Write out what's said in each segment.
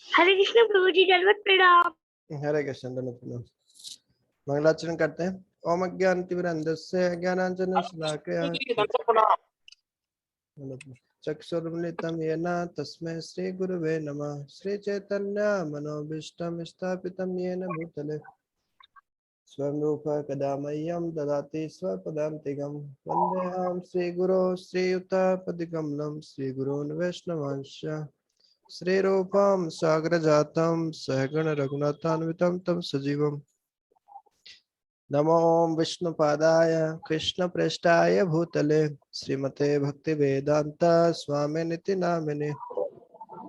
हरे कृष्ण प्रभु जी, दंडवत प्रणाम। हरे कृष्ण, दंडवत प्रणाम। मंगलाचरण करते हैं। ओम अज्ञानतिमिरन्धस्य ज्ञानांजन शलाकया चक्षुरुन्मिलितं येन तस्मै श्री गुरुवे नमः। श्री चैतन्य मनोभीष्टं स्थापितं येन भूतले स्वयं रूप कदा मह्यं ददाति स्वपदान्तिकं। वन्देऽहं श्रीगुरो श्रीयुतपदकमलं श्रीगुरून् वैष्णवांश्च श्रीरूपं साग्रजातं सहगण रघुनाथान्वितं तं सजीवम्। नमो विष्णुपादाय कृष्णप्रेष्ठाय भूतले श्रीमते भक्तिवेदांत स्वामिनिति नामिने।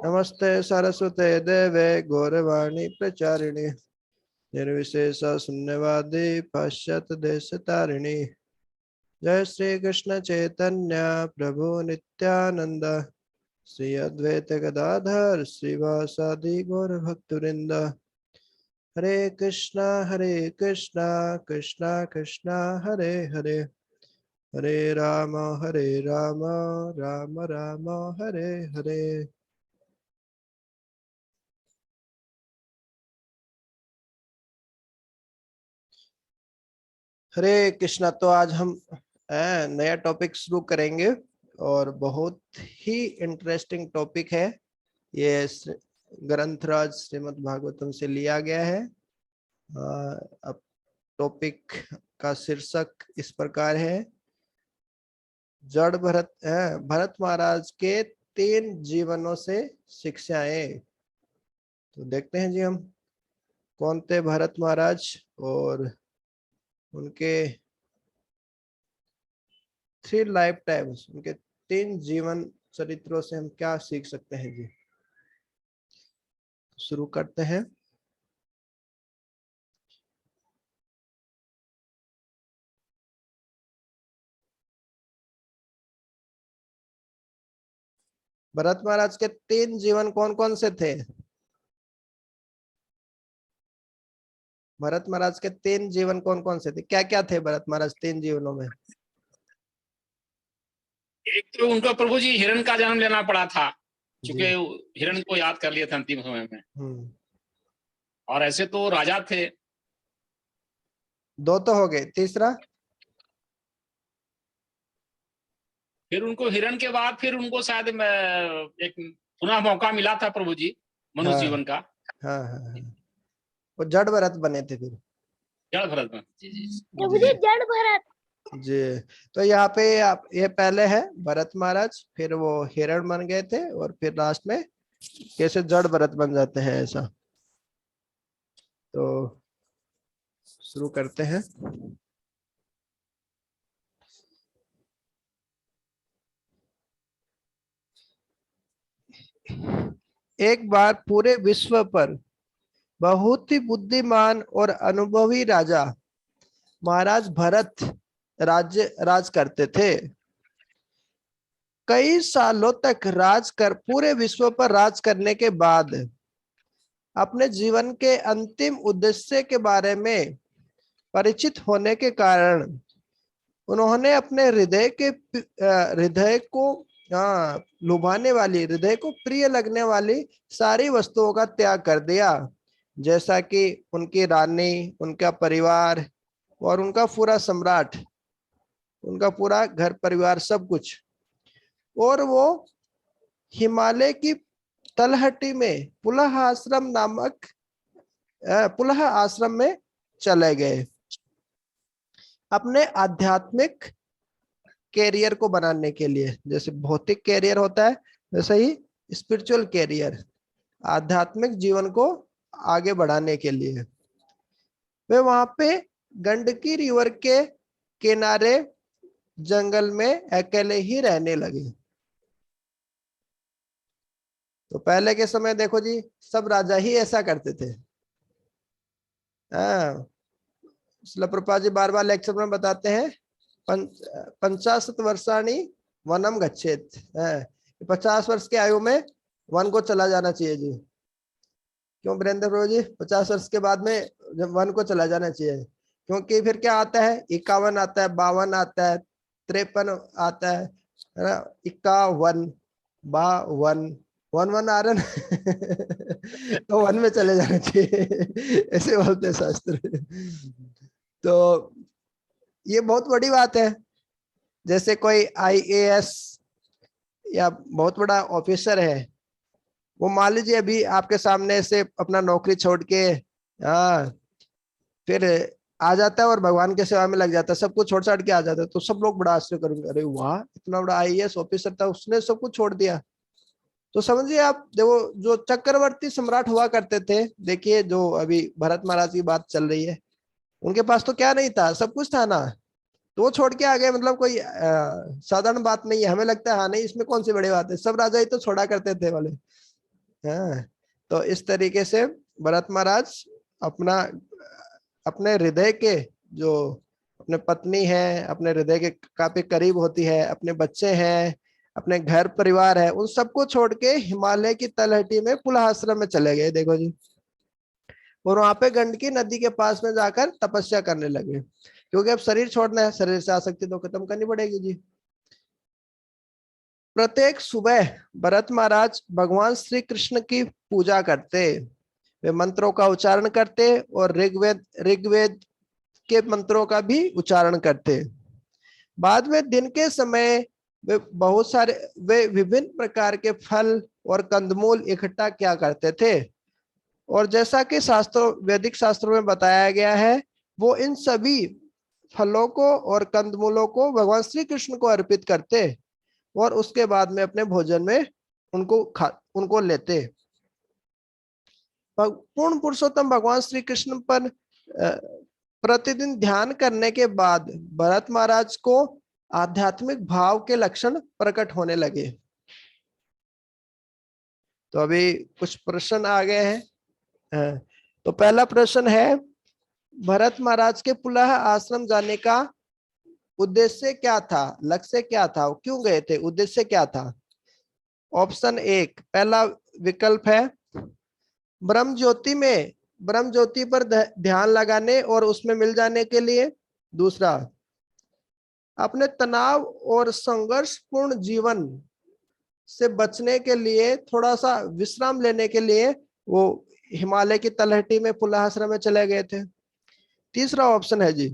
नमस्ते सरस्वते देवे गौरवाणी प्रचारिणे निर्विशेष शून्यवादी पाश्चात्य देशतारिणी। जय श्री कृष्ण चैतन्य प्रभु नित्यानंद श्री अद्वैत गदाधर श्रीवासादि गौर भक्तवृंद। हरे कृष्णा कृष्णा कृष्णा हरे हरे, हरे राम राम राम हरे हरे। हरे कृष्णा। तो आज हम नया टॉपिक शुरू करेंगे और बहुत ही इंटरेस्टिंग टॉपिक है। ये ग्रंथराज श्रीमद् भागवतम से लिया गया है। अब टॉपिक का शीर्षक इस प्रकार है, जड़ भरत महाराज के 3 जीवनों से शिक्षाएं। तो देखते हैं जी हम कौन थे भरत महाराज और उनके 3 लाइफ टाइम्स, उनके 3 जीवन चरित्रों से हम क्या सीख सकते हैं जी। शुरू करते हैं। भरत महाराज के 3 जीवन कौन कौन से थे? भरत महाराज के 3 जीवन कौन कौन से थे, क्या क्या थे भरत महाराज 3 जीवनों में? एक तो उनको प्रभु जी हिरण का जन्म लेना पड़ा था, क्योंकि हिरण को याद कर लिया था अंतिम समय में। और ऐसे तो राजा थे। 2 तो हो गए, तीसरा? फिर उनको हिरण के बाद फिर उनको शायद एक पुनः मौका मिला था प्रभु जी मनुष्य जीवन का। हाँ। वो जड़ भरत बने थे फिर। जड़ भरत बने जी। प्रभु जी जड़ भरत जी। तो यहाँ पे आप ये पहले है भरत महाराज, फिर वो हिरण बन गए थे और फिर लास्ट में कैसे जड़ भरत बन जाते हैं, ऐसा। तो शुरू करते हैं। एक बार पूरे विश्व पर बहुत ही बुद्धिमान और अनुभवी राजा महाराज भरत राज करते थे। कई सालों तक पूरे विश्व पर राज करने के बाद अपने जीवन के अंतिम उद्देश्य के बारे में परिचित होने के कारण उन्होंने अपने हृदय को लुभाने वाली, हृदय को प्रिय लगने वाली सारी वस्तुओं का त्याग कर दिया, जैसा कि उनकी रानी, उनका परिवार और उनका पूरा सम्राट, उनका पूरा घर परिवार, सब कुछ। और वो हिमालय की तलहटी में पुलह आश्रम में चले गए अपने आध्यात्मिक कैरियर को बनाने के लिए। जैसे भौतिक कैरियर होता है, वैसे ही स्पिरिचुअल कैरियर, आध्यात्मिक जीवन को आगे बढ़ाने के लिए। वे वहां पे गंडकी रिवर के किनारे जंगल में अकेले ही रहने लगे। तो पहले के समय देखो जी, सब राजा ही ऐसा करते थे। प्रभुपाद जी बार बार लेक्चर में बताते हैं, 50 वर्षाणी वनम गच्छेत। 50 वर्ष की आयु में वन को चला जाना चाहिए जी। क्यों वीरेंद्र प्रभु जी? 50 वर्ष के बाद में वन को चला जाना चाहिए, क्योंकि फिर क्या आता है, 51 आता है, 52 आता है, 53 आता है ना, 51, 52, 1 आ रहा ना तो 1 में चले जाना चाहिए ऐसे बोलते हैं शास्त्र। तो ये बहुत बड़ी बात है। जैसे कोई IAS या बहुत बड़ा ऑफिसर है, वो मान लीजिए अभी आपके सामने से अपना नौकरी छोड़ के फिर आ जाता है और भगवान के सेवा में लग जाता है, सब कुछ छोड़ छाड़ के आ जाता है, तो सब लोग बड़ा आश्चर्य करेंगे, अरे वाह इतना बड़ा IAS ऑफिसर था, उसने सब कुछ छोड़ दिया। तो समझिए आप, देखो जो चक्रवर्ती सम्राट हुआ करते थे, देखिए जो अभी भरत महाराज की बात चल रही है, उनके पास तो क्या नहीं था, सब कुछ था ना, तो वो छोड़ के आ गए। मतलब कोई साधारण बात नहीं है। हमें लगता है हाँ नहीं इसमें कौन सी बड़ी बात है, सब राजा ही तो छोड़ा करते थे वाले। हाँ, तो इस तरीके से भरत महाराज अपना अपने हृदय के जो अपने पत्नी है, अपने हृदय के काफी करीब होती है, अपने बच्चे हैं, अपने घर परिवार है, उन सबको छोड़ के हिमालय की तलहटी में पुलह आश्रम में चले गए, देखो जी। और वहां पे गंडकी नदी के पास में जाकर तपस्या करने लगे, क्योंकि अब शरीर छोड़ना है, शरीर से आसक्ति तो खत्म करनी पड़ेगी जी। प्रत्येक सुबह भरत महाराज भगवान श्री कृष्ण की पूजा करते, वे मंत्रों का उच्चारण करते और ऋग्वेद के मंत्रों का भी उच्चारण करते। बाद में दिन के समय वे विभिन्न प्रकार के फल और कंदमूल इकट्ठा किया करते थे, और जैसा कि वैदिक शास्त्रों में बताया गया है, वो इन सभी फलों को और कंदमूलों को भगवान श्री कृष्ण को अर्पित करते और उसके बाद में अपने भोजन में उनको लेते। पूर्ण पुरुषोत्तम भगवान श्री कृष्ण पर प्रतिदिन ध्यान करने के बाद भरत महाराज को आध्यात्मिक भाव के लक्षण प्रकट होने लगे। तो अभी कुछ प्रश्न आ गए हैं। तो पहला प्रश्न है, भरत महाराज के पुलह आश्रम जाने का उद्देश्य क्या था, लक्ष्य क्या था, क्यों गए थे, उद्देश्य क्या था? ऑप्शन 1 पहला विकल्प है ब्रह्म ज्योति पर ध्यान लगाने और उसमें मिल जाने के लिए। दूसरा, अपने तनाव और संघर्षपूर्ण जीवन से बचने के लिए, थोड़ा सा विश्राम लेने के लिए वो हिमालय की तलहटी में पुलह आश्रम में चले गए थे। तीसरा ऑप्शन है जी,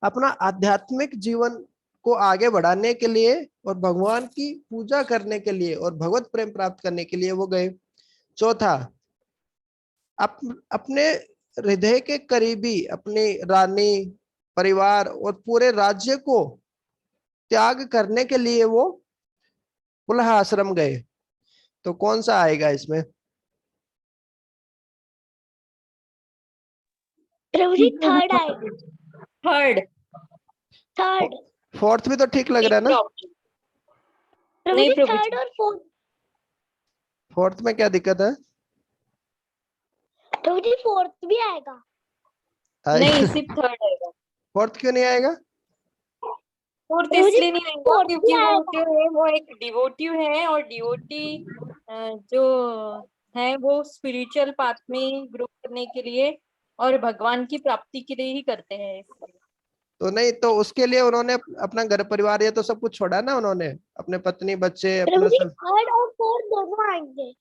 अपना आध्यात्मिक जीवन को आगे बढ़ाने के लिए और भगवान की पूजा करने के लिए और भगवत प्रेम प्राप्त करने के लिए वो गए। चौथा, अपने हृदय के करीबी अपनी रानी, परिवार और पूरे राज्य को त्याग करने के लिए वो पुलह आश्रम गए। तो कौन सा आएगा इसमें? प्रभु जी थर्ड आएगा। थर्ड। थर्ड। फोर्थ भी तो ठीक लग रहा है ना? प्रभु नहीं जी प्रभु थर्ड जी, और फोर्थ। फोर्थ में क्या दिक्कत है? प्रभु जी फोर्थ भी आएगा। नहीं सिर्फ थर्ड आएगा। फोर्थ क्यों नहीं आएगा? फोर्थ प्रभु जी इसलिए नहीं आएगा फोर्थ भी क्योंकि वो आएगा। जो है वो एक डिवोटिव है, और डिवोटी जो है वो स्पिरिचुअल पाथ में ग्रो करने के लिए और भगवान की प्राप्ति के लिए ही करते हैं इसलिए। तो नहीं, तो उसके लिए उन्होंने अपना घर परिवार ये तो सब कुछ छोड़ा ना, उन्होंने अपने पत्नी बच्चे प्रभु अपना जी सब। थर्ड और फोर्थ दोनों आएंगे।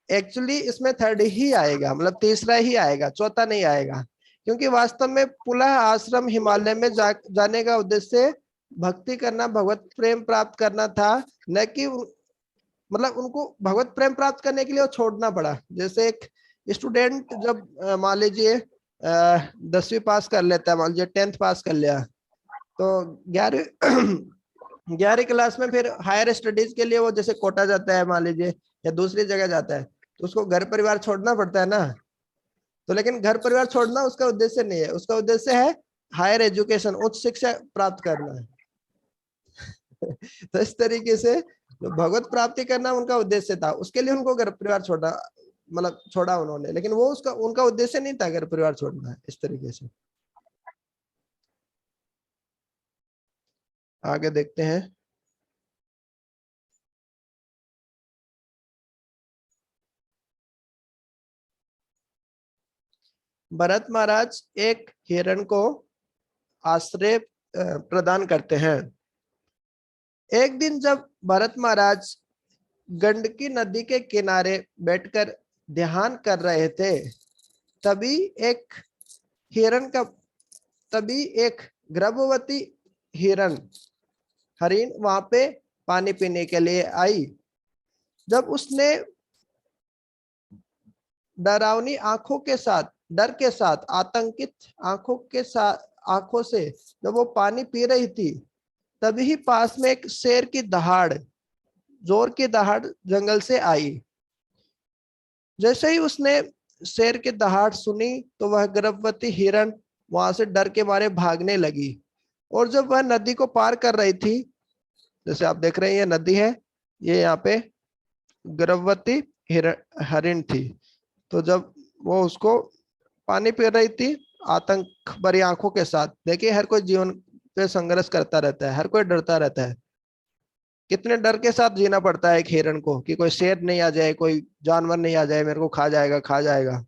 एक्चुअली इसमें थर्ड ही आएगा, मतलब तीसरा ही आएगा, चौथा नहीं आएगा, क्योंकि वास्तव में पुलह आश्रम हिमालय में जाने का उद्देश्य भक्ति करना, भगवत प्रेम प्राप्त करना था, न कि मतलब उनको भगवत प्रेम प्राप्त करने के लिए वो छोड़ना पड़ा। जैसे एक स्टूडेंट जब मान लीजिए 10वीं पास कर लेता है, मान लीजिए 10th पास कर लिया, तो 11वीं क्लास में फिर हायर स्टडीज के लिए वो जैसे कोटा जाता है मान लीजिए, या दूसरी जगह जाता है, तो उसको घर परिवार छोड़ना पड़ता है ना। तो लेकिन घर परिवार छोड़ना उसका उद्देश्य नहीं है, उसका उद्देश्य है हायर एजुकेशन, उच्च शिक्षा प्राप्त करना है। तो इस तरीके से भगवत प्राप्ति करना उनका उद्देश्य था, उसके लिए उनको घर परिवार छोड़ा, मतलब छोड़ा उन्होंने, लेकिन वो उनका उद्देश्य नहीं था घर परिवार छोड़ना। इस तरीके से आगे देखते हैं। भरत महाराज एक हिरण को आश्रय प्रदान करते हैं। एक दिन जब भरत महाराज गंडकी नदी के किनारे बैठकर ध्यान कर रहे थे, तभी एक गर्भवती हरिण वहां पे पानी पीने के लिए आई। जब उसने डरावनी आंखों के साथ, डर के साथ, आतंकित आंखों से जब वो पानी पी रही थी, तभी पास में एक शेर की दहाड़, जोर की दहाड़ जंगल से आई। जैसे ही उसने शेर की दहाड़ सुनी तो वह गर्भवती हिरण वहां से डर के मारे भागने लगी। और जब वह नदी को पार कर रही थी, जैसे आप देख रहे हैं ये नदी है, ये यहाँ पे गर्भवती हरिण थी। तो जब वो उसको पानी पी रही थी आतंक भरी आंखों के साथ, देखिए हर कोई जीवन पे संघर्ष करता रहता है, हर कोई डरता रहता है। कितने डर के साथ जीना पड़ता है एक हिरण को कि कोई शेर नहीं आ जाए, कोई जानवर नहीं आ जाए, मेरे को खा जाएगा।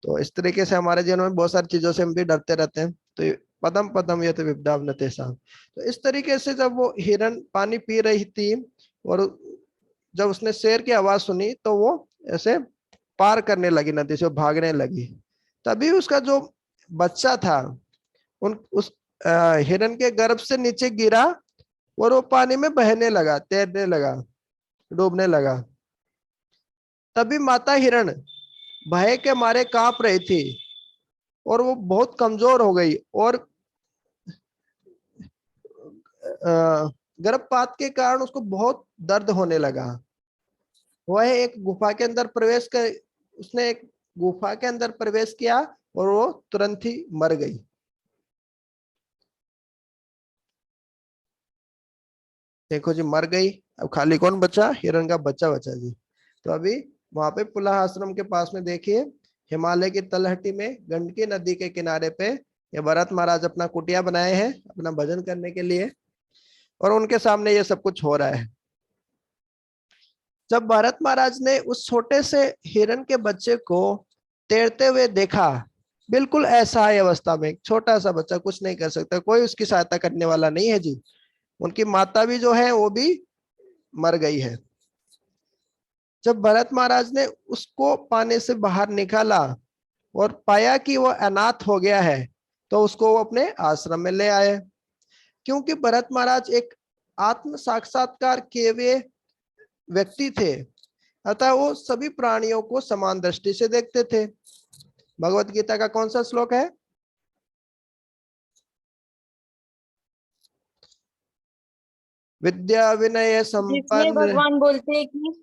तो इस तरीके से हमारे जीवन में बहुत सारी चीजों से हम भी डरते रहते हैं। तो पदम पदम ये तो विपदा नतेषां। तो इस तरीके से जब वो हिरण पानी पी रही थी और जब उसने शेर की आवाज सुनी तो वो ऐसे पार करने लगी नदी से, भागने लगी। तभी उसका जो बच्चा था उस हिरण के गर्भ से नीचे गिरा और वो पानी में बहने लगा, तैरने लगा, डूबने लगा। तभी माता हिरण भय के मारे कांप रही थी और वो बहुत कमजोर हो गई और गर्भपात के कारण उसको बहुत दर्द होने लगा। वह एक गुफा के अंदर उसने एक गुफा के अंदर प्रवेश किया और वो तुरंत ही मर गई। देखो जी, मर गई। अब खाली कौन बचा? हिरण का बच्चा बचा जी। तो अभी वहां पे पुलाह आश्रम के पास में देखिए, हिमालय की तलहटी में गंडकी नदी के किनारे पे ये भरत महाराज अपना कुटिया बनाए हैं अपना भजन करने के लिए, और उनके सामने ये सब कुछ हो रहा है। जब भरत महाराज ने उस छोटे से हिरण के बच्चे को तैरते हुए देखा, बिल्कुल असहाय अवस्था में, छोटा सा बच्चा कुछ नहीं कर सकता, कोई उसकी सहायता करने वाला नहीं है जी। उनकी माता भी जो है वो भी मर गई है। जब भरत महाराज ने उसको पानी से बाहर निकाला और पाया कि वो अनाथ हो गया है, तो उसको वो अपने आश्रम में ले आए। क्योंकि भरत महाराज एक आत्म साक्षात्कार किए हुए व्यक्ति थे, अतः वो सभी प्राणियों को समान दृष्टि से देखते थे। भगवत गीता का कौन सा श्लोक है? विद्या विनय जिसमें संपन्न। भगवान बोलते हैं कि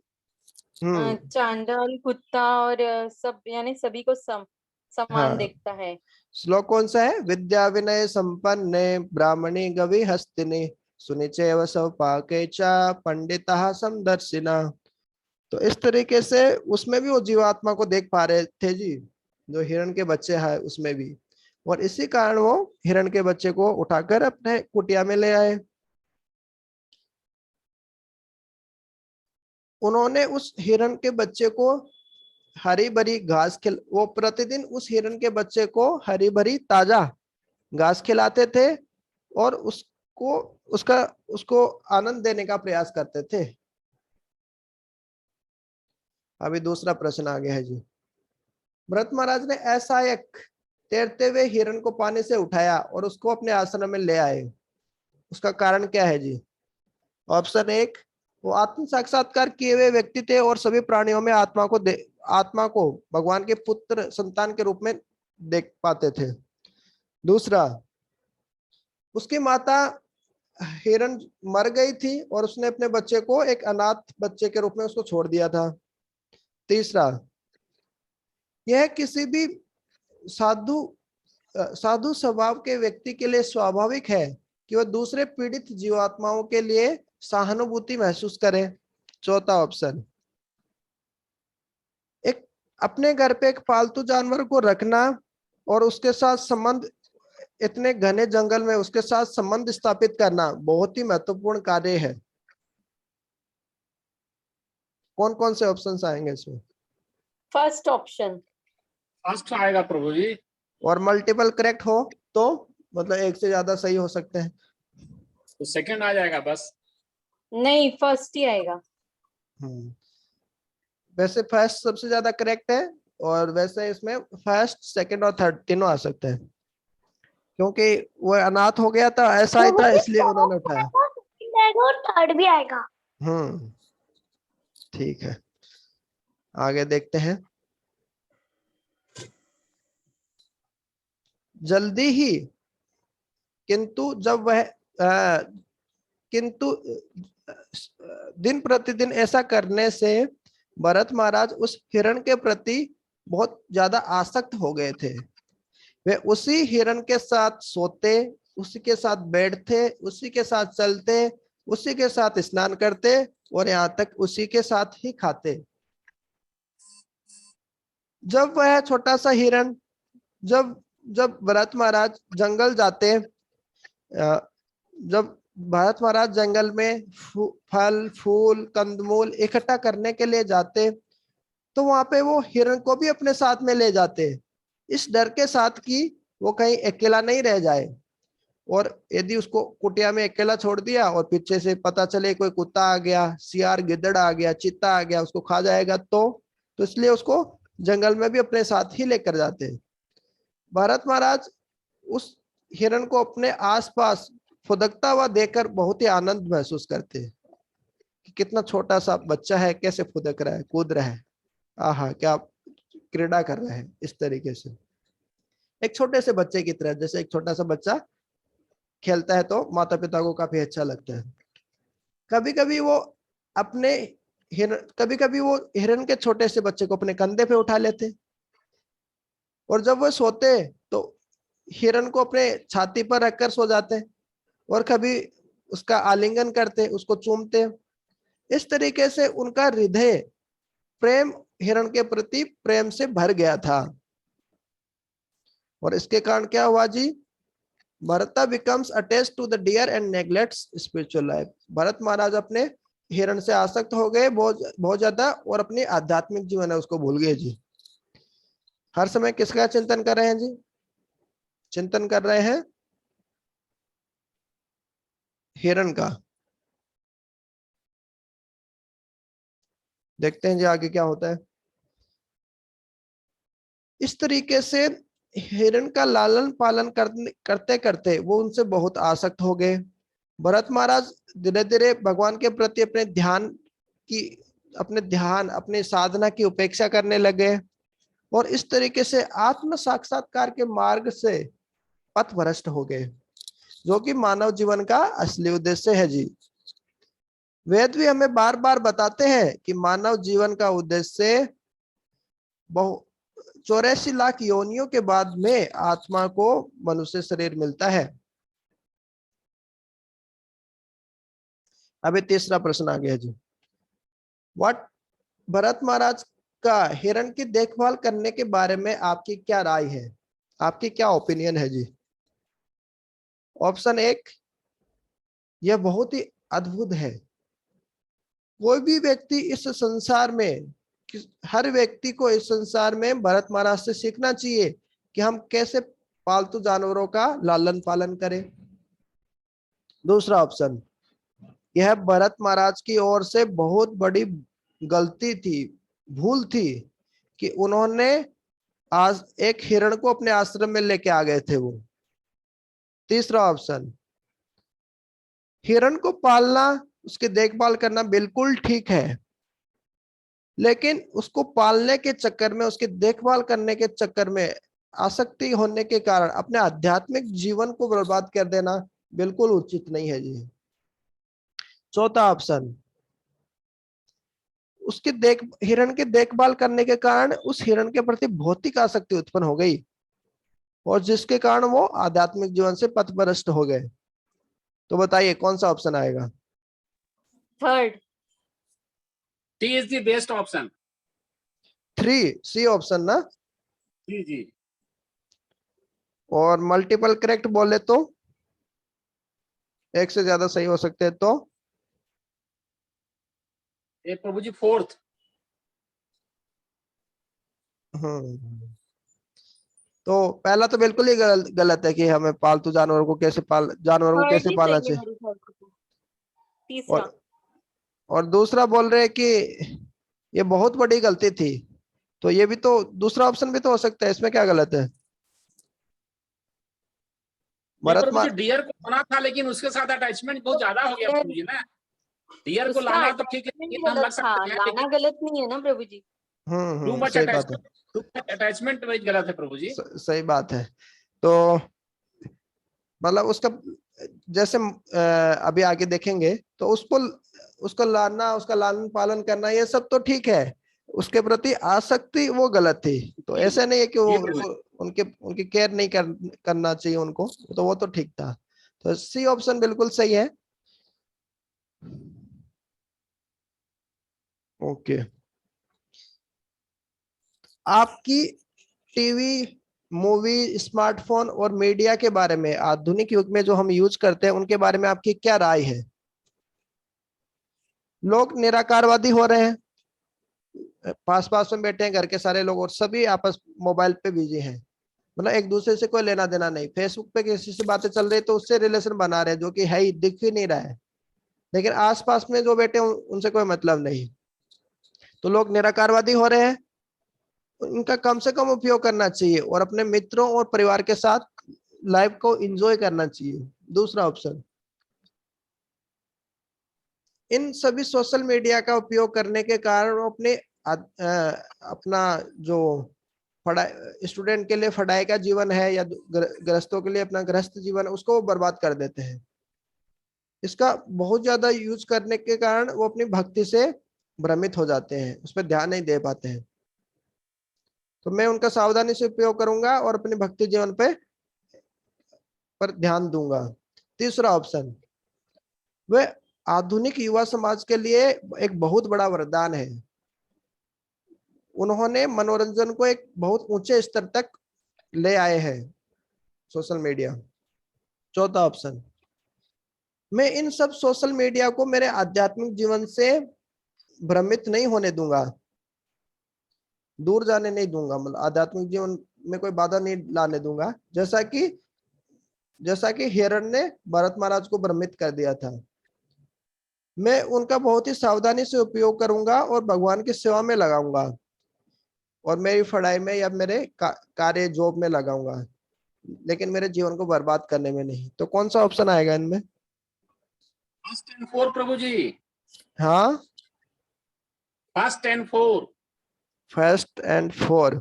चांडाल, कुत्ता और सब यानी सभी को समान हाँ, देखता है। श्लोक कौन सा है? विद्या विनय संपन्ने ब्राह्मणी गवि हस्तिनी सुनिचैव स्वपाके च पंडिता समदर्शिना। तो इस तरीके से उसमें भी वो जीवात्मा को देख पा रहे थे जी, जो हिरण के बच्चे हैं उसमें भी। और इसी कारण वो हिरण के बच्चे को उठाकर अपने कुटिया में ले आए। उन्होंने उस हिरण के बच्चे को हरी भरी घास वो प्रतिदिन उस हिरण के बच्चे को हरी भरी ताजा घास खिलाते थे और उसको आनंद देने का प्रयास करते थे। अभी दूसरा प्रश्न आ गया है जी। भरत महाराज ने ऐसा एक तैरते हुए हिरण को पानी से उठाया और उसको अपने आश्रम में ले आए, उसका कारण क्या है जी? ऑप्शन 1, वो आत्म साक्षात्कार किए हुए व्यक्ति थे और सभी प्राणियों में आत्मा को भगवान के पुत्र संतान के रूप में देख पाते थे। दूसरा, उसकी माता हिरण मर गई थी और उसने अपने बच्चे को एक अनाथ बच्चे के रूप में उसको छोड़ दिया था। तीसरा, यह किसी भी साधु स्वभाव के व्यक्ति के लिए स्वाभाविक है कि वह दूसरे पीड़ित जीवात्माओं के लिए सहानुभूति महसूस करे। चौथा ऑप्शन, एक अपने घर पे एक पालतू जानवर को रखना और उसके साथ संबंध, इतने घने जंगल में उसके साथ संबंध स्थापित करना बहुत ही महत्वपूर्ण कार्य है। कौन कौन से ऑप्शंस आएंगे इसमें? First option. फर्स्ट आएगा प्रभु जी। और मल्टीपल करेक्ट हो तो मतलब एक से ज्यादा सही हो सकते हैं। तो सेकंड आ जाएगा बस। नहीं, फर्स्ट ही आएगा। वैसे फर्स्ट सबसे ज्यादा करेक्ट है, और वैसे इसमें फर्स्ट, सेकंड और थर्ड तीनों आ सकते हैं, क्योंकि वो अनाथ हो गया था, ऐसा ही था, इसलिए उन्होंने उठाया। सेकंड आएगा और थर्ड भी आएगा। ठीक है, आगे देखते हैं। जल्दी ही किंतु जब वह किंतु दिन प्रतिदिन ऐसा करने से भरत महाराज उस हिरण के प्रति बहुत ज्यादा आसक्त हो गए थे। वे उसी हिरण के साथ सोते, उसी के साथ बैठते, उसी के साथ चलते, उसी के साथ स्नान करते, और यहाँ तक उसी के साथ ही खाते। जब वह छोटा सा हिरण, जब जब भरत महाराज जंगल जाते, जब भरत महाराज जंगल में फल फूल कंदमूल इकट्ठा करने के लिए जाते, तो वहां पे वो हिरण को भी अपने साथ में ले जाते, इस डर के साथ कि वो कहीं अकेला नहीं रह जाए, और यदि उसको कुटिया में अकेला छोड़ दिया और पीछे से पता चले कोई कुत्ता आ गया, सियार गिद्दड़ आ गया, चीता आ गया, उसको खा जाएगा, तो इसलिए उसको जंगल में भी अपने साथ ही लेकर जाते। भरत महाराज उस हिरण को अपने आसपास फुदकता हुआ देखकर बहुत ही आनंद महसूस करते कि कितना छोटा सा बच्चा है, कैसे फुदक रहा है, कूद रहा है, आहा क्या क्रीड़ा कर रहा है। इस तरीके से एक छोटे से बच्चे की तरह, जैसे एक छोटा सा बच्चा खेलता है तो माता पिता को काफी अच्छा लगता है। कभी कभी वो अपने कभी कभी वो हिरण के छोटे से बच्चे को अपने कंधे पे उठा लेते, और जब वो सोते तो हिरण को अपने छाती पर रखकर सो जाते, और कभी उसका आलिंगन करते, उसको चूमते। इस तरीके से उनका हृदय प्रेम, हिरण के प्रति प्रेम से भर गया था। और इसके कारण क्या हुआ जी, Bharata becomes attached to the deer and neglects spiritual life. Bharat Maharaj अपने हिरण से आसक्त हो गए बहुत बहुत ज्यादा, और अपनी आध्यात्मिक जीवन है उसको भूल गए जी। हर समय किसका चिंतन कर रहे हैं जी? चिंतन कर रहे हैं हिरण का। देखते हैं जी आगे क्या होता है। इस तरीके से हिरण का लालन पालन करते करते वो उनसे बहुत आसक्त हो गए। भरत महाराज धीरे धीरे भगवान के प्रति अपने साधना की उपेक्षा करने लगे, और इस तरीके से आत्म साक्षात्कार के मार्ग से पथभ्रष्ट हो गए, जो कि मानव जीवन का असली उद्देश्य है जी। वेद भी हमें बार बार बताते हैं कि मानव जीवन का उद्देश्य 84 लाख योनियों के बाद में आत्मा को मनुष्य शरीर मिलता है। अभी तीसरा प्रश्न आ गया जी। व्हाट भरत महाराज का हिरण की देखभाल करने के बारे में आपकी क्या राय है, आपकी क्या ओपिनियन है जी? ऑप्शन 1, यह बहुत ही अद्भुत है। कोई भी व्यक्ति इस संसार में, हर व्यक्ति को इस संसार में भरत महाराज से सीखना चाहिए कि हम कैसे पालतू जानवरों का लालन पालन करें। दूसरा ऑप्शन, यह भरत महाराज की ओर से बहुत बड़ी गलती थी, भूल थी, कि उन्होंने आज एक हिरण को अपने आश्रम में लेके आ गए थे वो। तीसरा ऑप्शन, हिरण को पालना, उसकी देखभाल करना बिल्कुल ठीक है, लेकिन उसको पालने के चक्कर में, उसकी देखभाल करने के चक्कर में आसक्ति होने के कारण अपने आध्यात्मिक जीवन को बर्बाद कर देना बिल्कुल उचित नहीं है जी। चौथा ऑप्शन, हिरण की देखभाल करने के कारण उस हिरण के प्रति भौतिक आसक्ति उत्पन्न हो गई, और जिसके कारण वो आध्यात्मिक जीवन से पथभ्रष्ट हो गए। तो बताइए कौन सा ऑप्शन आएगा? Third. T is the best option. 3 C option ना? जी जी। और मल्टीपल करेक्ट बोले तो एक से ज्यादा सही हो सकते हैं तो? ये प्रभु जी फोर्थ। तो पहला तो बिल्कुल ही गलत है कि हमें पालतू जानवरों को कैसे जानवरों को थर्ड कैसे ही पालना सही है चाहिए। मेरे ख्याल से तो। तीसरा। और दूसरा बोल रहे हैं कि ये बहुत बड़ी गलती थी, तो ये भी तो दूसरा ऑप्शन भी तो हो सकता है, इसमें क्या गलत है? नहीं भरत प्रभु मा जी, डियर को लाना था लेकिन उसके साथ अटैचमेंट बहुत ज्यादा हो गया डियर, प्रभु जी ना। डियर को उसका लाना तो ठीक है, अटैचमेंट ये हम गलत लग था, सकते हैं, लाना लेकिन गलत नहीं है ना प्रभु जी। टू मच सही बात है। अटैचमेंट वही गलत है प्रभु जी। सही बात है। तो मतलब उसका जैसे अभी आगे देखेंगे तो उसको उसको लाना, उसका लालन पालन करना, ये सब तो ठीक है, उसके प्रति आसक्ति वो गलत थी। तो जी ऐसे नहीं है कि जी प्रभु जी। वो उनके उनकी केयर नहीं करना चाहिए उनको, तो वो तो ठीक था। तो सी ऑप्शन बिल्कुल सही है। ओके, आपकी टीवी, मूवी, स्मार्टफोन और मीडिया के बारे में, आधुनिक युग में जो हम यूज करते हैं उनके बारे में आपकी क्या राय है? लोग निराकारवादी हो रहे हैं, पास पास में बैठे हैं घर के सारे लोग और सभी आपस मोबाइल पे बिजी हैं, मतलब एक दूसरे से कोई लेना देना नहीं। फेसबुक पे किसी से बातें चल रही है तो उससे रिलेशन बना रहे हैं, जो कि है ही, दिख ही नहीं रहा है, लेकिन आसपास में जो बैठे हैं उनसे कोई मतलब नहीं। तो लोग निराकारवादी हो रहे हैं, उनका कम से कम उपयोग करना चाहिए और अपने मित्रों और परिवार के साथ लाइफ को एंजॉय करना चाहिए। दूसरा ऑप्शन, इन सभी सोशल मीडिया का उपयोग करने के कारण वो अपना जो पढ़ाई, स्टूडेंट के लिए पढ़ाई का जीवन है या गृहस्थों के लिए अपना गृहस्थ जीवन है, उसको वो बर्बाद कर देते हैं। इसका बहुत ज्यादा यूज करने के कारण वो अपनी भक्ति से भ्रमित हो जाते हैं, उस पर ध्यान नहीं दे पाते हैं। तो मैं उनका सावधानी से उपयोग करूंगा और अपने भक्ति जीवन पर ध्यान दूंगा। तीसरा ऑप्शन, वह आधुनिक युवा समाज के लिए एक बहुत बड़ा वरदान है, उन्होंने मनोरंजन को एक बहुत ऊंचे स्तर तक ले आए हैं, सोशल मीडिया। चौथा ऑप्शन, मैं इन सब सोशल मीडिया को मेरे आध्यात्मिक जीवन से भ्रमित नहीं होने दूंगा, दूर जाने नहीं दूंगा, मतलब आध्यात्मिक जीवन में कोई बाधा नहीं लाने दूंगा, जैसा कि हिरण ने भरत महाराज को भ्रमित कर दिया था। मैं उनका बहुत ही सावधानी से उपयोग करूंगा और भगवान की सेवा में लगाऊंगा और मेरी पढ़ाई में या मेरे कार्य जॉब में लगाऊंगा, लेकिन मेरे जीवन को बर्बाद करने में नहीं। तो कौन सा ऑप्शन आएगा इनमें? फर्स्ट एंड फोर प्रभु जी। हाँ, first and four. First and four.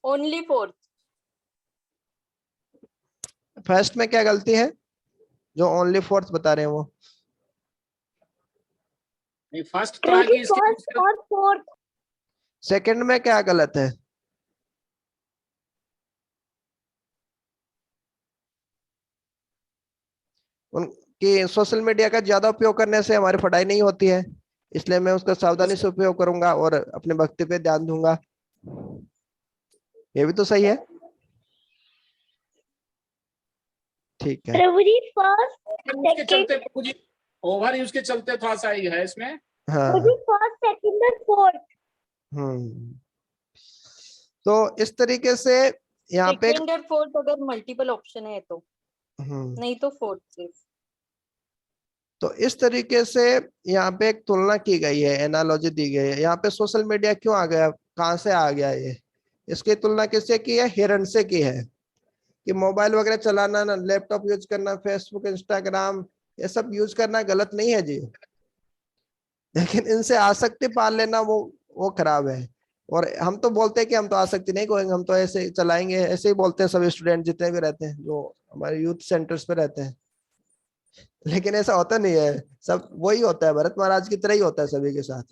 Only fourth. First में क्या गलती है जो ओनली फोर्थ बता रहे हैं वो? नहीं, फर्स्ट तो प्रभु है कि जी इसके फर्स्ट और फोर्थ। सेकंड में क्या गलत है? उनकी सोशल मीडिया का ज्यादा उपयोग करने से हमारी पढ़ाई नहीं होती है, इसलिए मैं उसका सावधानी से उपयोग करूंगा और अपने भक्ति पे ध्यान दूंगा। ये भी तो सही है। ठीक है। प्रभु जी फर्स्ट उसके सेकंड। चलते प्रभु जी, ओवर यूज के चलते थोड़ा सा ही है इसमें। हाँ। प्रभु जी फर्स्ट सेकंड और फोर्थ। तो इस तरीके से यहाँ पे सेकंड और फोर्थ अगर मल्टीपल ऑप्शन है तो, नहीं तो फोर्थ सिर्फ। तो इस तरीके से यहाँ पे एक तुलना की गई है, एनालॉजी दी गई है। यहाँ पे सोशल मीडिया क्यों आ गया, कहाँ से आ गया ये, इसकी तुलना किससे की है? हिरण से की है कि मोबाइल वगैरह चलाना, ना लैपटॉप यूज करना, फेसबुक, इंस्टाग्राम, ये सब यूज करना गलत नहीं है जी, लेकिन इनसे आसक्ति पाल लेना वो खराब है। और हम तो बोलते हैं कि हम तो आसक्ति नहीं करेंगे, हम तो ऐसे चलाएंगे, ऐसे ही बोलते हैं सभी स्टूडेंट जितने भी रहते हैं जो हमारे यूथ सेंटर्स पे रहते हैं, लेकिन ऐसा होता नहीं है। सब वही होता है, भरत महाराज की तरह ही होता है सभी के साथ।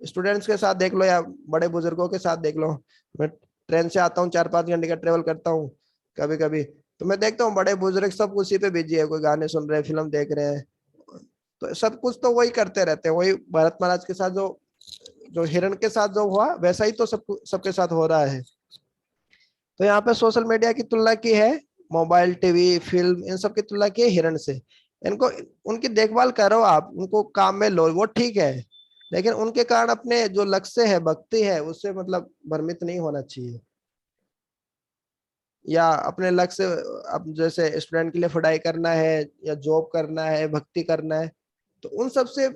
स्टूडेंट्स के साथ देख लो या बड़े बुजुर्गों के साथ देख लो। मैं ट्रेन से आता हूँ, 4-5 घंटे का ट्रेवल करता हूँ कभी कभी, तो मैं देखता हूँ बड़े बुजुर्ग सब उसी पे बिजी है, कोई गाने सुन रहे हैं, फिल्म देख रहे हैं, तो सब कुछ तो वही करते रहते हैं। वही भरत महाराज के साथ जो जो हिरण के साथ जो हुआ वैसा ही तो सबके साथ हो रहा है। तो यहाँ पे सोशल मीडिया की तुलना की है, मोबाइल, टीवी, फिल्म, इन सब की तुलना की है हिरण से। इनको, उनकी देखभाल करो आप, उनको काम में लो, वो ठीक है, लेकिन उनके कारण अपने जो लक्ष्य है, भक्ति है, उससे मतलब भ्रमित नहीं होना चाहिए। या अपने लक्ष्य, अब जैसे स्टूडेंट के लिए पढ़ाई करना है या जॉब करना है, भक्ति करना है, तो उन सब से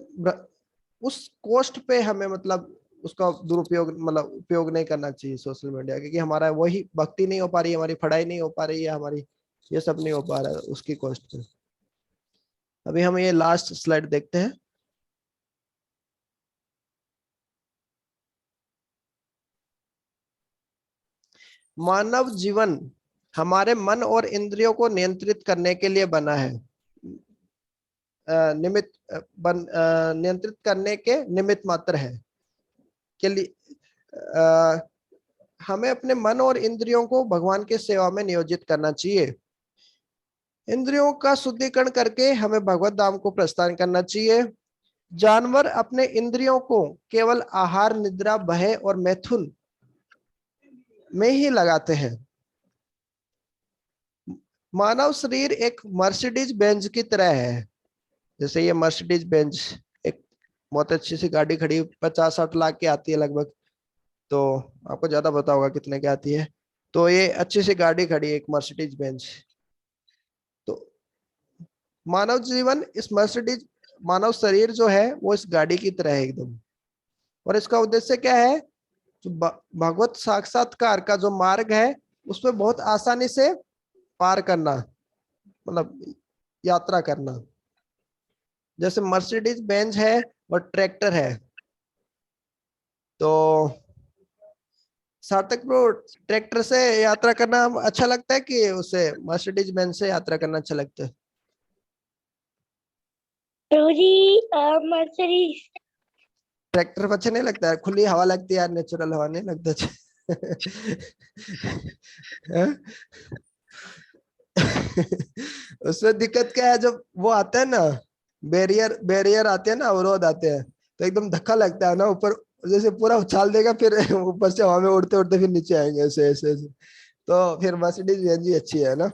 उस कोस्ट पे हमें मतलब उसका दुरुपयोग मतलब उपयोग नहीं करना चाहिए सोशल मीडिया, क्योंकि हमारा वही भक्ति नहीं हो पा रही है, हमारी पढ़ाई नहीं हो पा रही है, हमारी ये सब नहीं हो पा रहा है उसकी कॉस्ट पे। अभी हम ये लास्ट स्लाइड देखते हैं। मानव जीवन हमारे मन और इंद्रियों को नियंत्रित करने के लिए बना है, नियंत्रित करने के निमित्त मात्र है के लिए। हमें अपने मन और इंद्रियों को भगवान के सेवा में नियोजित करना चाहिए। इंद्रियों का शुद्धिकरण करके हमें भगवत धाम को प्रस्थान करना चाहिए। जानवर अपने इंद्रियों को केवल आहार, निद्रा, भय और मैथुन में ही लगाते हैं। मानव शरीर एक मर्सिडीज बेंज की तरह है। जैसे ये मर्सिडीज बेंज एक बहुत अच्छी सी गाड़ी खड़ी 50-60 लाख की आती है लगभग, तो आपको ज्यादा पता होगा कितने की आती है। तो ये अच्छी सी गाड़ी खड़ी है, एक मर्सिडीज बेंज। तो मानव जीवन इस मर्सिडीज, मानव शरीर जो है वो इस गाड़ी की तरह है एकदम। और इसका उद्देश्य क्या है? जो भगवत साक्षात्कार का जो मार्ग है उसमें बहुत आसानी से पार करना, मतलब यात्रा करना। जैसे मर्सिडीज बेंज है और ट्रैक्टर है, तो सार्थक ब्रो, ट्रैक्टर से यात्रा करना अच्छा लगता है कि उसे मर्सिडीज बेंज से यात्रा करना अच्छा लगता है? प्रभु जी मर्सिडीज। ट्रैक्टर पर अच्छा नहीं लगता है? खुली हवा लगती है यार, नेचुरल हवा नहीं लगता अच्छा? उसमें दिक्कत क्या है, जब वो आता है ना, बैरियर बैरियर आते हैं ना, अवरोध आते हैं, तो एकदम धक्का लगता है ना ऊपर, जैसे पूरा उछाल देगा, फिर ऊपर से हवा में उड़ते उड़ते फिर नीचे आएंगे ऐसे ऐसे ऐसे। तो फिर मर्सिडीज बेंज अच्छी है ना,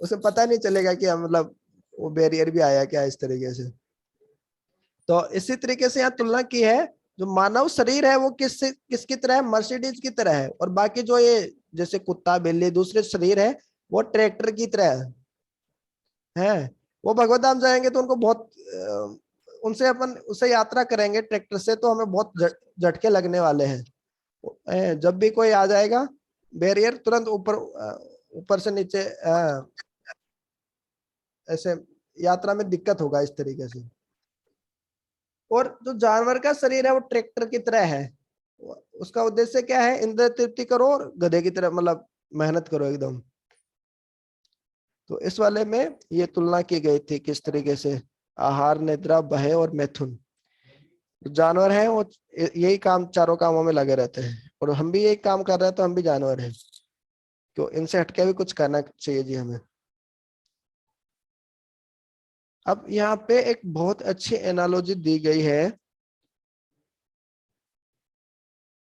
उसे पता नहीं चलेगा कि मतलब वो बैरियर भी आया क्या, इस तरीके से। तो इसी तरीके से यहाँ तुलना की है, जो मानव शरीर है वो किसकी तरह है? मर्सिडीज की तरह है। और बाकी जो ये जैसे कुत्ता, बिल्ली, दूसरे शरीर है, वो ट्रैक्टर की तरह है। वो भगवत धाम जाएंगे तो उनको बहुत उनसे अपन उसे यात्रा करेंगे ट्रैक्टर से, तो हमें बहुत झटके लगने वाले हैं। जब भी कोई आ जाएगा बैरियर, तुरंत ऊपर ऊपर से नीचे ऐसे यात्रा में दिक्कत होगा इस तरीके से। और जो जानवर का शरीर है वो ट्रैक्टर की तरह है। उसका उद्देश्य क्या है? इंद्रिय तृप्ति करो और गधे की तरह मतलब मेहनत करो एकदम। तो इस वाले में ये तुलना की गई थी किस तरीके से आहार, निद्रा, भय और मैथुन। जानवर है वो यही काम, चारों कामों में लगे रहते हैं, और हम भी यही काम कर रहे हैं, तो हम भी जानवर हैं। तो इनसे हटके भी कुछ करना चाहिए जी हमें। अब यहाँ पे एक बहुत अच्छी एनालॉजी दी गई है